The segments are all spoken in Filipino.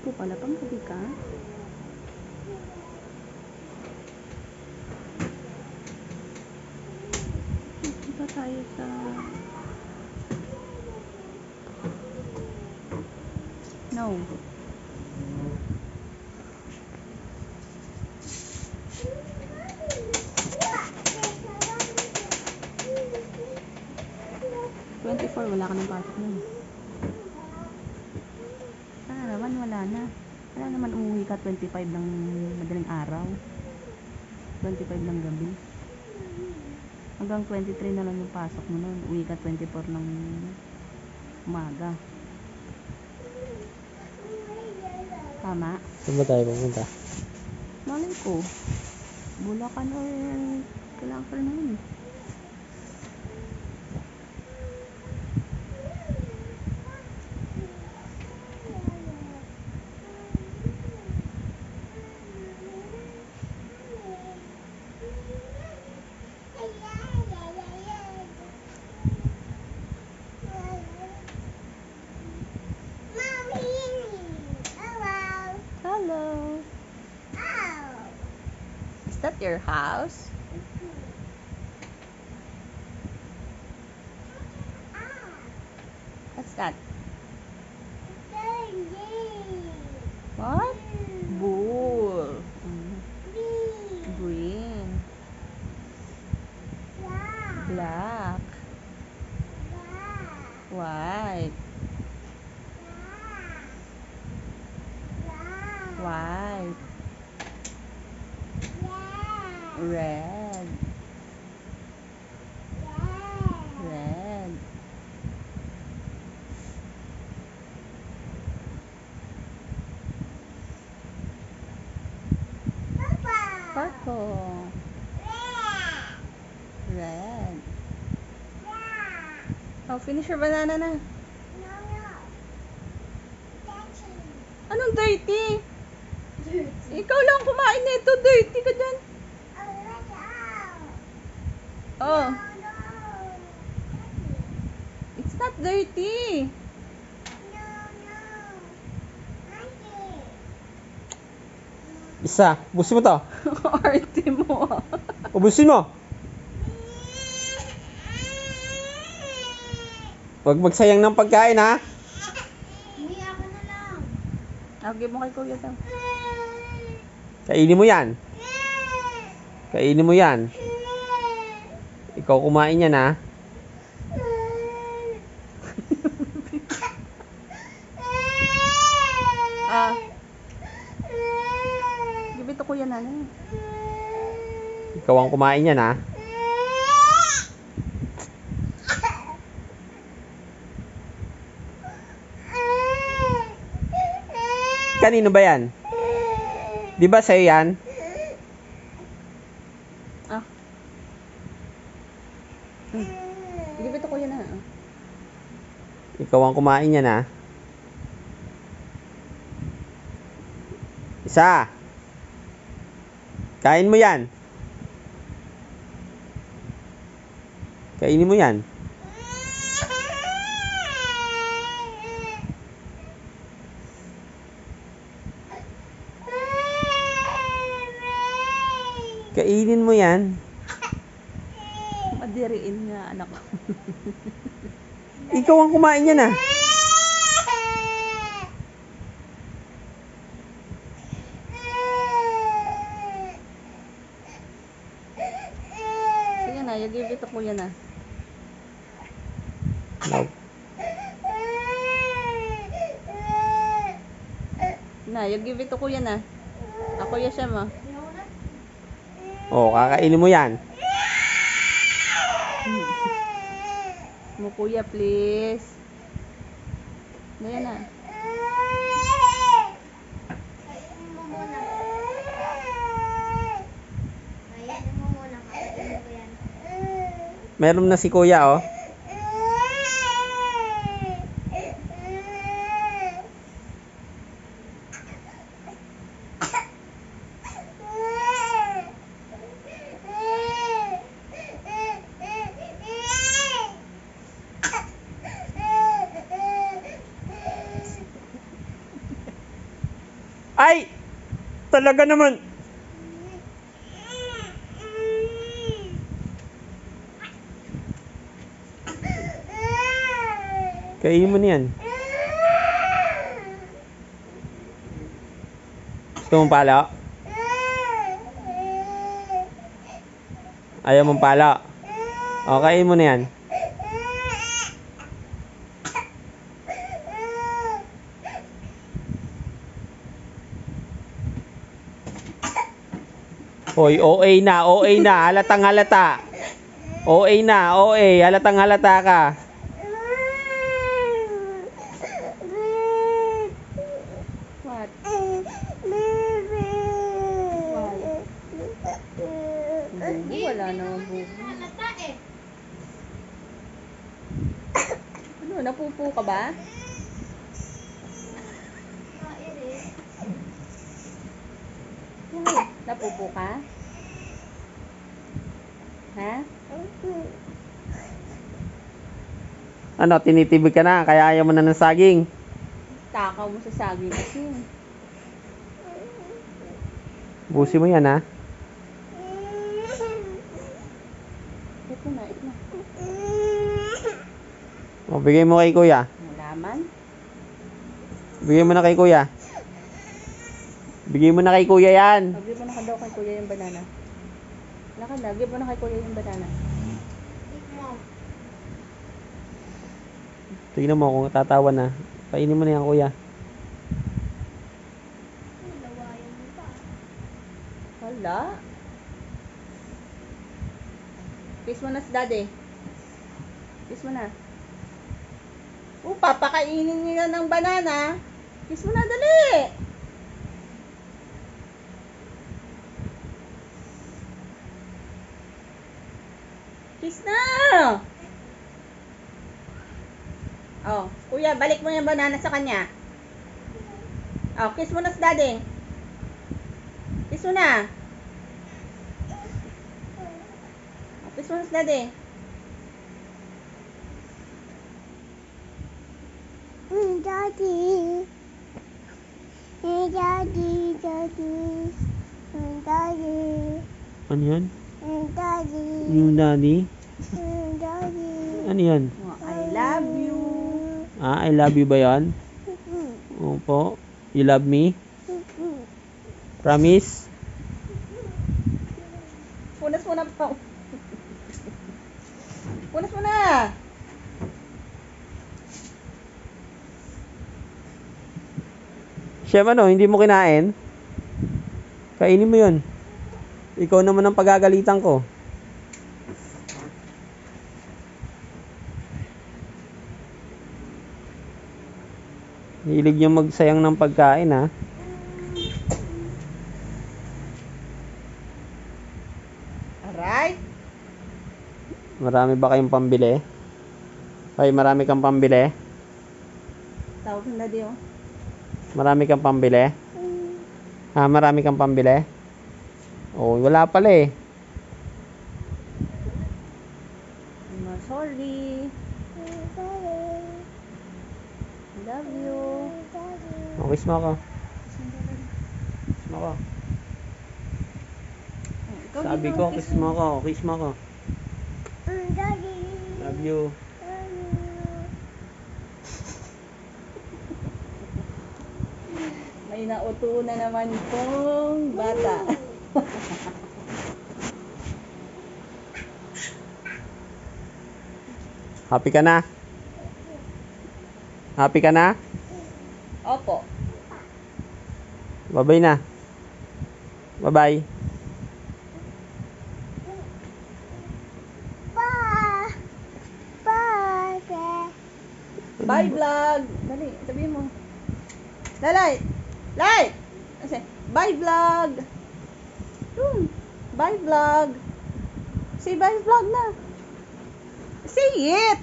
po pala, panggabi ka? Punta tayo sa... No. Wala ka ng pasok nun. Sana naman wala na. Wala naman umuwi ka 25 ng madaling araw. 25 ng gabi. Hanggang 23 na lang yung pasok mo nun. Uwi ka 24 ng umaga. Tama? Saan ba tayo pupunta? Malay ko. Bulacan or kailangan pa rin naman. Hello. Is that your house? What's that? What? Bull. Green. Black. White. White. Red. Red. Purple. Red. Oh, finish your banana na. Anong dirty? Ikaw lang kumain nito. Dirty ka dyan. Oh. It's not dirty. Isa, ubusin mo to. Arte mo. Ubusin mo. Huwag magsayang ng pagkain, ha? Okay mo kay Kuya daw. Kainin mo yan. Kainin mo yan. Ikaw kumain yan, ha? Give it to Kuya Nanay. Ikaw ang kumain yan, ha? Kanino ba yan? Di ba sa'yo yan? Give it to Kuya na. Ikaw ang kumain yan, ha? Isa. Kain mo yan. Kainin mo yan. Kainin mo yan. Madiriin nga anak ko. Ikaw ang kumain yan, ah. Sige na, you give it to Kuya na. No. Na, you give it to Kuya na. Ako ya siya mo. Oh, kakainin mo yan. Mo Kuya, please. Ayan na. Meron na si Kuya, oh. Talaga naman. Kainin mo na yan. Gusto mong palo? Ayaw mong palo? O, kainin mo na yan. Hoy, OA na, OA na, halatang halata. OA na, OA, halatang halata ka. What? Bubu, wala naman bubu. Ano, napupo ka ba? Ay, napupo ka? Ha? Ano, tinitibig ka na, kaya ayaw mo na ng saging. Takaw mo sa saging kasi. Busi mo yan, ha? Ito na, ito na. O, bigay mo kay kuya. Malaman. Bigay mo na kay kuya. Bigay mo na kay kuya yan. Give mo na ka daw kay kuya yung banana. Naka na, give mo na kay kuya yung banana. Tignan mo kung tatawa na. Kainin mo na yan, kuya. Wala. Kiss mo na si daddy. Kiss mo na. Papakainin niyo yan ng banana. Kiss mo na, dali. Kiss na. Oh, kuya, balik mo yung banana sa kanya. Oh, kiss mo na si daddy. Kiss mo na. Oh, kiss mo na si daddy. Daddy. Daddy, daddy. Daddy. Ano yan? Daddy. Yung daddy? Daddy. Ano yan? Oh, I love you. Ah, I love you ba yan? Opo. You love me? Promise? Punas mo na pa. Punas mo na. Chef, ano, hindi mo kinain? Kainin mo yun. Ikaw naman ang pagagalitan ko. Hilig niyo magsayang ng pagkain, ha? Alright. Marami ba kayong pambili? Ay, marami kang pambili? Tawag na daddy, oh. Marami kang pambili? Ha, marami kang pambili? Oh, wala pala eh. Sorry. Love you. Oh, kiss mo ako. Kiss mo ako. Ikaw Sabi dito, ko, kiss mo ako. Kiss mo ako. Daddy. Love you. May nauto na naman pong bata. Happy ka na? Happy ka na? Opo. Bye-bye na. Bye-bye. Bye. Bye. Bye vlog. Dali, sabihin mo. Lalay. Lay. Kasi, bye vlog. Bye vlog. Say bye vlog na. Say it.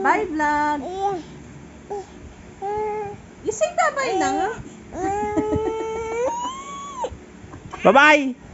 Bye vlog. You say bye na nga. Bye-bye!